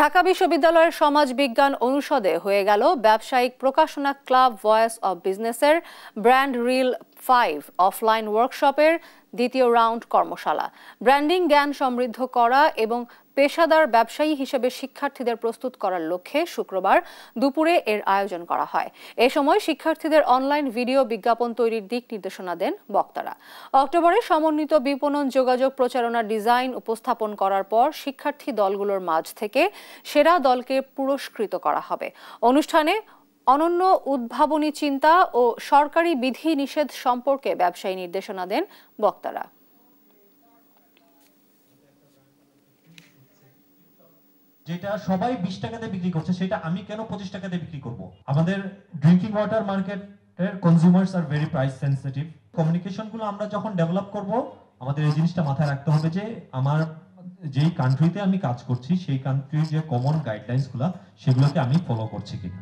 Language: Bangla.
ঢাকা বিশ্ববিদ্যালয়ের সমাজ বিজ্ঞান অনুষদে হয়ে গেল ব্যবসায়িক প্রকাশনা ক্লাব ভয়েস অব বিজনেসের ব্র্যান্ড রিল 5 অফলাইন ওয়ার্কশপের দ্বিতীয় রাউন্ড কর্মশালা। ব্র্যান্ডিং জ্ঞান সমৃদ্ধ করা এবং পেশাদার ব্যবসায়ী হিসেবে শিক্ষার্থীদের প্রস্তুত করার লক্ষ্যে শুক্রবার দুপুরে এর আয়োজন করা হয়। এ সময় শিক্ষার্থীদের অনলাইন ভিডিও বিজ্ঞাপন তৈরির দিক নির্দেশনা দেন বক্তারা। অক্টোবরে সমন্বিত বিপণন, যোগাযোগ, প্রচারণা, ডিজাইন উপস্থাপন করার পর শিক্ষার্থী দলগুলোর মাঝ থেকে সেরা দলকে পুরস্কৃত করা হবে। অনুষ্ঠানে অনন্য উদ্ভাবনী চিন্তা ও সরকারি বিধি নিষেধ সম্পর্কে ব্যবসায়ী নির্দেশনা দেন বক্তারা। যেটা সবাই 20 টাকাতে বিক্রি করছে সেটা আমি কেন 25 টাকাতে বিক্রি করব? আমাদের ড্রিঙ্কিং ওয়াটার মার্কেটের consumers are very price sensitive. কমিউনিকেশনগুলো আমরা যখন ডেভেলপ করব, আমাদের এই জিনিসটা মাথায় রাখতে হবে যে আমার যেই কান্ট্রিতে আমি কাজ করছি সেই কান্ট্রির যে কমন গাইডলাইন্সগুলো সেগুলোকে আমি ফলো করছি কিনা।